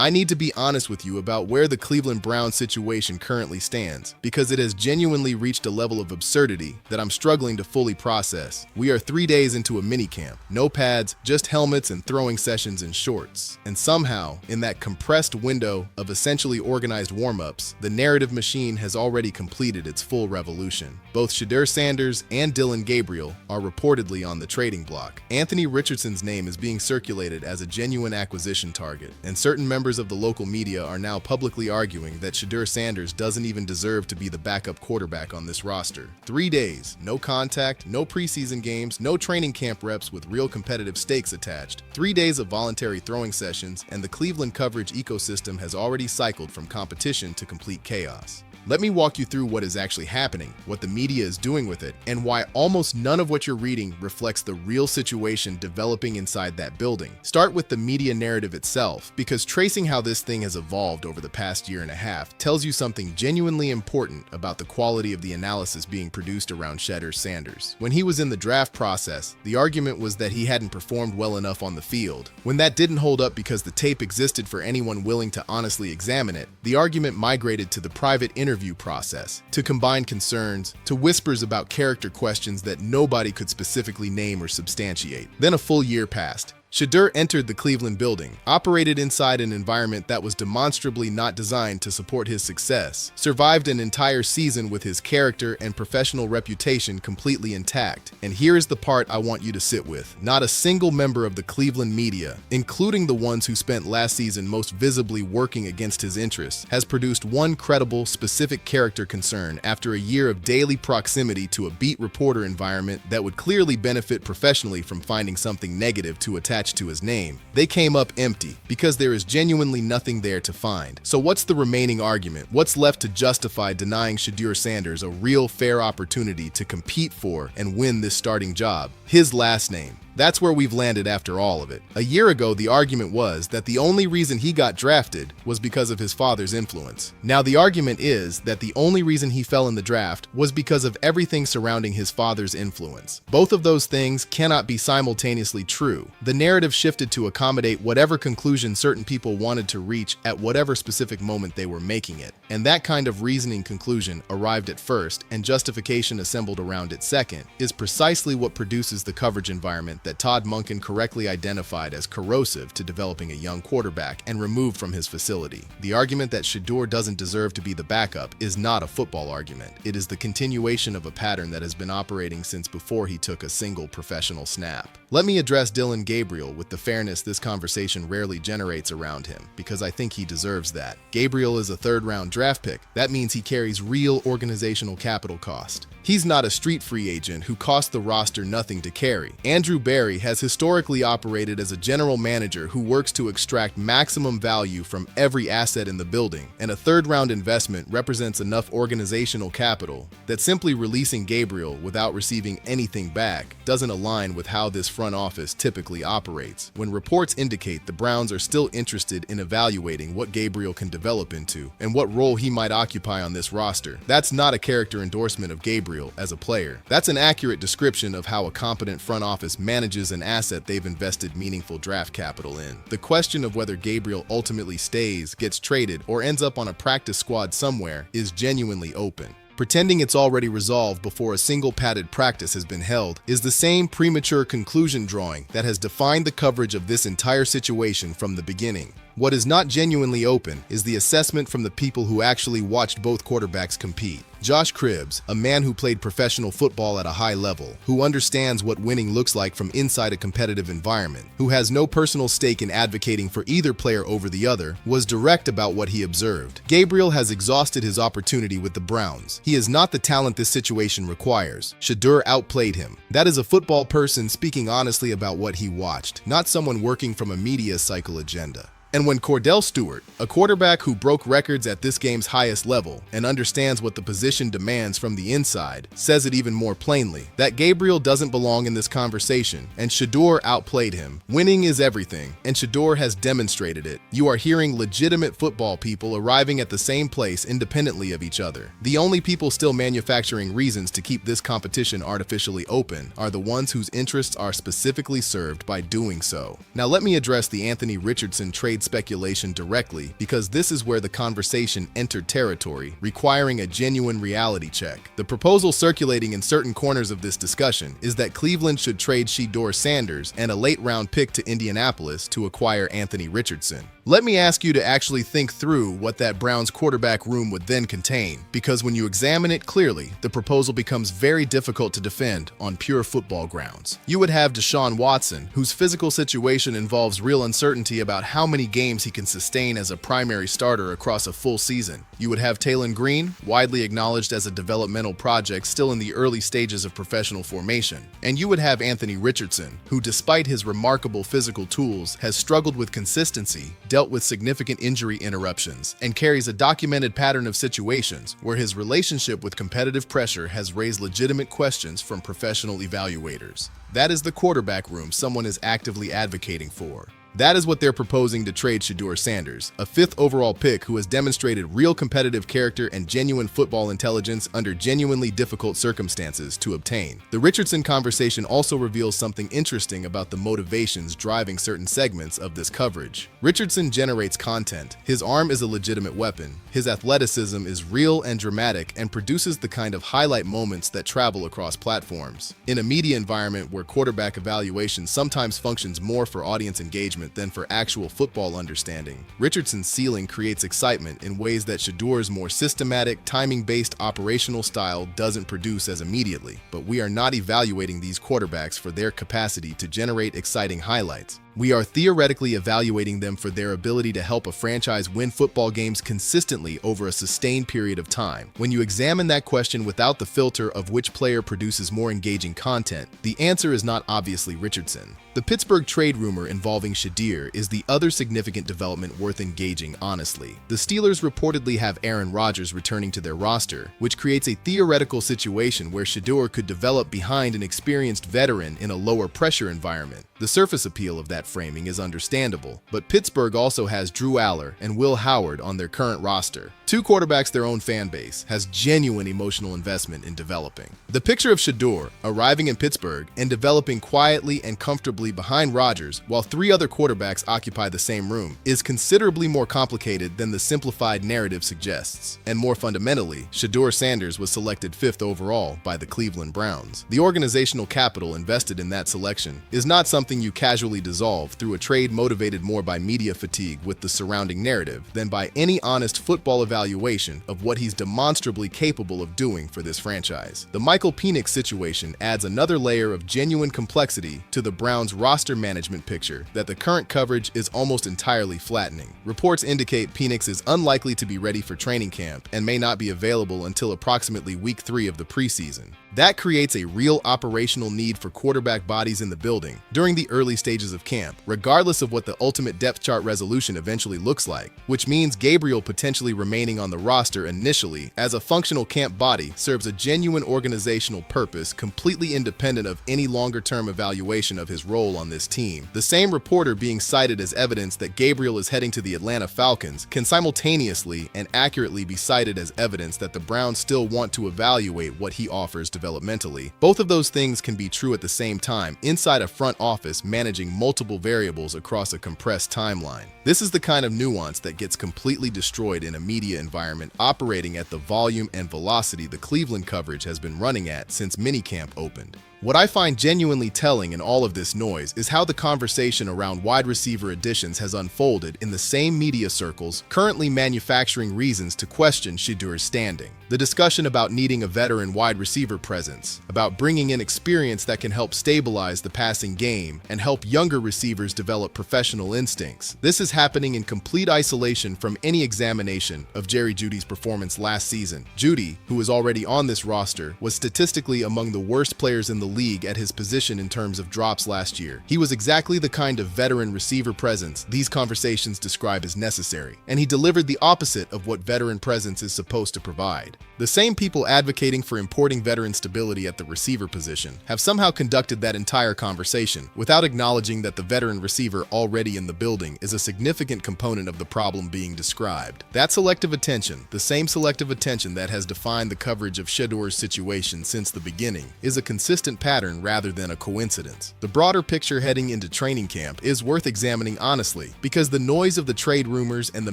I need to be honest with you about where the Cleveland Browns situation currently stands, because it has genuinely reached a level of absurdity that I'm struggling to fully process. We are 3 days into a minicamp. No pads, just helmets and throwing sessions in shorts. And somehow, in that compressed window of essentially organized warm-ups, the narrative machine has already completed its full revolution. Both Shedeur Sanders and Dillon Gabriel are reportedly on the trading block. Anthony Richardson's name is being circulated as a genuine acquisition target, and certain members of the local media are now publicly arguing that Shedeur Sanders doesn't even deserve to be the backup quarterback on this roster. 3 days, no contact, no preseason games, no training camp reps with real competitive stakes attached. 3 days of voluntary throwing sessions, and the Cleveland coverage ecosystem has already cycled from competition to complete chaos. Let me walk you through what is actually happening, what the media is doing with it, and why almost none of what you're reading reflects the real situation developing inside that building. Start with the media narrative itself, because tracing how this thing has evolved over the past year and a half tells you something genuinely important about the quality of the analysis being produced around Shedeur Sanders. When he was in the draft process, the argument was that he hadn't performed well enough on the field. When that didn't hold up because the tape existed for anyone willing to honestly examine it, the argument migrated to the private interview process, to combine concerns, to whispers about character questions that nobody could specifically name or substantiate. Then a full year passed. Shadur entered the Cleveland building, operated inside an environment that was demonstrably not designed to support his success, survived an entire season with his character and professional reputation completely intact. And here is the part I want you to sit with. Not a single member of the Cleveland media, including the ones who spent last season most visibly working against his interests, has produced one credible, specific character concern after a year of daily proximity to a beat reporter environment that would clearly benefit professionally from finding something negative to attach to his name. They came up empty because there is genuinely nothing there to find. So what's the remaining argument? What's left to justify denying Shedeur Sanders a real fair opportunity to compete for and win this starting job? His last name. That's where we've landed after all of it. A year ago, the argument was that the only reason he got drafted was because of his father's influence. Now, the argument is that the only reason he fell in the draft was because of everything surrounding his father's influence. Both of those things cannot be simultaneously true. The narrative shifted to accommodate whatever conclusion certain people wanted to reach at whatever specific moment they were making it. And that kind of reasoning conclusion arrived at first, and justification assembled around it second, is precisely what produces the coverage environment that Todd Monken correctly identified as corrosive to developing a young quarterback and removed from his facility. The argument that Shadur doesn't deserve to be the backup is not a football argument. It is the continuation of a pattern that has been operating since before he took a single professional snap. Let me address Dillon Gabriel with the fairness this conversation rarely generates around him, because I think he deserves that. Gabriel is a third-round draft pick. That means he carries real organizational capital cost. He's not a street free agent who cost the roster nothing to carry. Andrew Berry has historically operated as a general manager who works to extract maximum value from every asset in the building, and a third-round investment represents enough organizational capital that simply releasing Gabriel without receiving anything back doesn't align with how this front office typically operates. When reports indicate the Browns are still interested in evaluating what Gabriel can develop into and what role he might occupy on this roster, that's not a character endorsement of Gabriel as a player. That's an accurate description of how a competent front office manages an asset they've invested meaningful draft capital in. The question of whether Gabriel ultimately stays, gets traded, or ends up on a practice squad somewhere is genuinely open. Pretending it's already resolved before a single padded practice has been held is the same premature conclusion drawing that has defined the coverage of this entire situation from the beginning. What is not genuinely open is the assessment from the people who actually watched both quarterbacks compete. Josh Cribbs, a man who played professional football at a high level, who understands what winning looks like from inside a competitive environment, who has no personal stake in advocating for either player over the other, was direct about what he observed. Gabriel has exhausted his opportunity with the Browns. He is not the talent this situation requires. Shadur outplayed him. That is a football person speaking honestly about what he watched, not someone working from a media cycle agenda. And when Kordell Stewart, a quarterback who broke records at this game's highest level and understands what the position demands from the inside, says it even more plainly, that Gabriel doesn't belong in this conversation and Shadur outplayed him. Winning is everything, and Shadur has demonstrated it. You are hearing legitimate football people arriving at the same place independently of each other. The only people still manufacturing reasons to keep this competition artificially open are the ones whose interests are specifically served by doing so. Now let me address the Anthony Richardson trade avoid speculation directly because this is where the conversation entered territory, requiring a genuine reality check. The proposal circulating in certain corners of this discussion is that Cleveland should trade Shedeur Sanders and a late-round pick to Indianapolis to acquire Anthony Richardson. Let me ask you to actually think through what that Browns quarterback room would then contain, because when you examine it clearly, the proposal becomes very difficult to defend on pure football grounds. You would have Deshaun Watson, whose physical situation involves real uncertainty about how many games he can sustain as a primary starter across a full season. You would have Dillon Gabriel, widely acknowledged as a developmental project still in the early stages of professional formation. And you would have Anthony Richardson, who despite his remarkable physical tools has struggled with consistency, dealt with significant injury interruptions, and carries a documented pattern of situations where his relationship with competitive pressure has raised legitimate questions from professional evaluators. That is the quarterback room someone is actively advocating for. That is what they're proposing to trade Shedeur Sanders, a 5th overall pick who has demonstrated real competitive character and genuine football intelligence under genuinely difficult circumstances to obtain. The Richardson conversation also reveals something interesting about the motivations driving certain segments of this coverage. Richardson generates content. His arm is a legitimate weapon. His athleticism is real and dramatic and produces the kind of highlight moments that travel across platforms. In a media environment where quarterback evaluation sometimes functions more for audience engagement than for actual football understanding, Richardson's ceiling creates excitement in ways that Shedur's more systematic, timing-based operational style doesn't produce as immediately. But we are not evaluating these quarterbacks for their capacity to generate exciting highlights. We are theoretically evaluating them for their ability to help a franchise win football games consistently over a sustained period of time. When you examine that question without the filter of which player produces more engaging content, the answer is not obviously Richardson. The Pittsburgh trade rumor involving Shedeur is the other significant development worth engaging honestly. The Steelers reportedly have Aaron Rodgers returning to their roster, which creates a theoretical situation where Shedeur could develop behind an experienced veteran in a lower pressure environment. The surface appeal of that framing is understandable, but Pittsburgh also has Drew Aller and Will Howard on their current roster. Two quarterbacks their own fan base has genuine emotional investment in developing. The picture of Shedeur arriving in Pittsburgh and developing quietly and comfortably behind Rodgers while 3 other quarterbacks occupy the same room is considerably more complicated than the simplified narrative suggests. And more fundamentally, Shedeur Sanders was selected 5th overall by the Cleveland Browns. The organizational capital invested in that selection is not something you casually dissolve through a trade motivated more by media fatigue with the surrounding narrative than by any honest football evaluation of what he's demonstrably capable of doing for this franchise. The Michael Penix situation adds another layer of genuine complexity to the Browns' roster management picture that the current coverage is almost entirely flattening. Reports indicate Penix is unlikely to be ready for training camp and may not be available until approximately week 3 of the preseason. That creates a real operational need for quarterback bodies in the building during the early stages of camp, regardless of what the ultimate depth chart resolution eventually looks like, which means Gabriel potentially remaining on the roster initially as a functional camp body serves a genuine organizational purpose completely independent of any longer-term evaluation of his role on this team. The same reporter being cited as evidence that Gabriel is heading to the Atlanta Falcons can simultaneously and accurately be cited as evidence that the Browns still want to evaluate what he offers developmentally. Both of those things can be true at the same time inside a front office managing multiple variables across a compressed timeline. This is the kind of nuance that gets completely destroyed in a media environment operating at the volume and velocity the Cleveland coverage has been running at since minicamp opened. What I find genuinely telling in all of this noise is how the conversation around wide receiver additions has unfolded in the same media circles currently manufacturing reasons to question Shedeur's standing. The discussion about needing a veteran wide receiver presence, about bringing in experience that can help stabilize the passing game and help younger receivers develop professional instincts. This is happening in complete isolation from any examination of Jerry Jeudy's performance last season. Jeudy, who is already on this roster, was statistically among the worst players in the league at his position in terms of drops last year. He was exactly the kind of veteran receiver presence these conversations describe as necessary, and he delivered the opposite of what veteran presence is supposed to provide. The same people advocating for importing veteran stability at the receiver position have somehow conducted that entire conversation without acknowledging that the veteran receiver already in the building is a significant component of the problem being described. That selective attention, the same selective attention that has defined the coverage of Shedeur's situation since the beginning, is a consistent pattern rather than a coincidence. The broader picture heading into training camp is worth examining honestly, because the noise of the trade rumors and the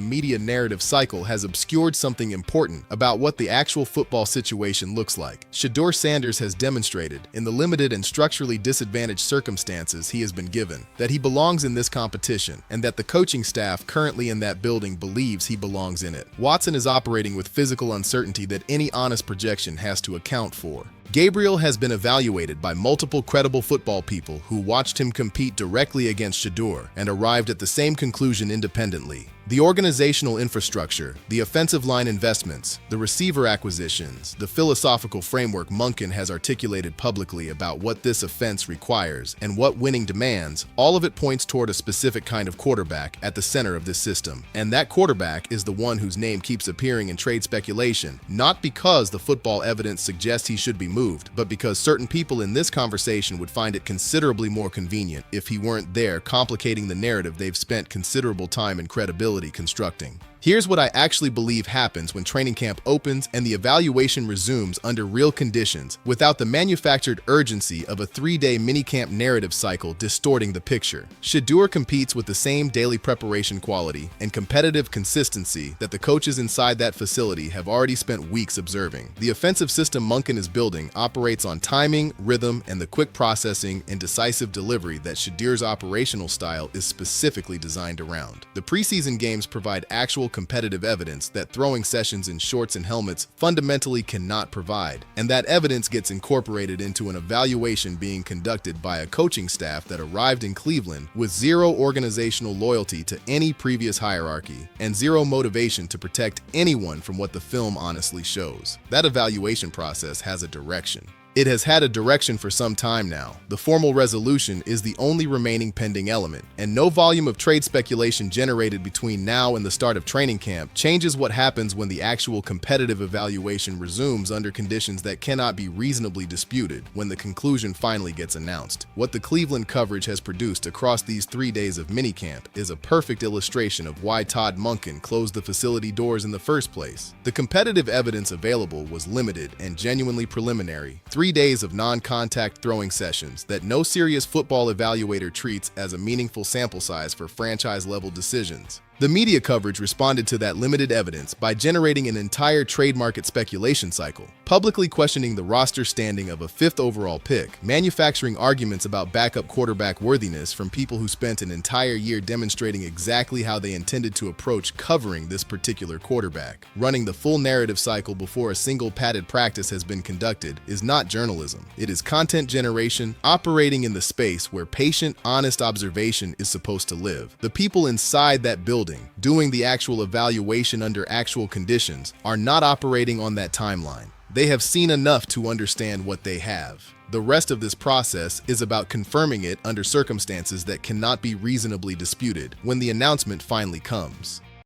media narrative cycle has obscured something important about what the actual football situation looks like. Shedeur Sanders has demonstrated, in the limited and structurally disadvantaged circumstances he has been given, that he belongs in this competition, and that the coaching staff currently in that building believes he belongs in it. Watson is operating with physical uncertainty that any honest projection has to account for. Gabriel has been evaluated by multiple credible football people who watched him compete directly against Shadur and arrived at the same conclusion independently. The organizational infrastructure, the offensive line investments, the receiver acquisitions, the philosophical framework Monken has articulated publicly about what this offense requires and what winning demands, all of it points toward a specific kind of quarterback at the center of this system. And that quarterback is the one whose name keeps appearing in trade speculation, not because the football evidence suggests he should be moved, but because certain people in this conversation would find it considerably more convenient if he weren't there, complicating the narrative they've spent considerable time and credibility constructing. Here's what I actually believe happens when training camp opens and the evaluation resumes under real conditions, without the manufactured urgency of a 3-day minicamp narrative cycle distorting the picture. Shadur competes with the same daily preparation quality and competitive consistency that the coaches inside that facility have already spent weeks observing. The offensive system Monken is building operates on timing, rhythm, and the quick processing and decisive delivery that Shedur's operational style is specifically designed around. The preseason games provide actual competitive evidence that throwing sessions in shorts and helmets fundamentally cannot provide, and that evidence gets incorporated into an evaluation being conducted by a coaching staff that arrived in Cleveland with zero organizational loyalty to any previous hierarchy and zero motivation to protect anyone from what the film honestly shows. That evaluation process has a direction. It has had a direction for some time now. The formal resolution is the only remaining pending element, and no volume of trade speculation generated between now and the start of training camp changes what happens when the actual competitive evaluation resumes under conditions that cannot be reasonably disputed when the conclusion finally gets announced. What the Cleveland coverage has produced across these 3 days of minicamp is a perfect illustration of why Todd Monken closed the facility doors in the first place. The competitive evidence available was limited and genuinely preliminary. 3 days of non-contact throwing sessions that no serious football evaluator treats as a meaningful sample size for franchise-level decisions. The media coverage responded to that limited evidence by generating an entire trade market speculation cycle, publicly questioning the roster standing of a 5th overall pick, manufacturing arguments about backup quarterback worthiness from people who spent an entire year demonstrating exactly how they intended to approach covering this particular quarterback. Running the full narrative cycle before a single padded practice has been conducted is not journalism. It is content generation operating in the space where patient, honest observation is supposed to live. The people inside that building doing the actual evaluation under actual conditions are not operating on that timeline. They have seen enough to understand what they have. The rest of this process is about confirming it under circumstances that cannot be reasonably disputed when the announcement finally comes.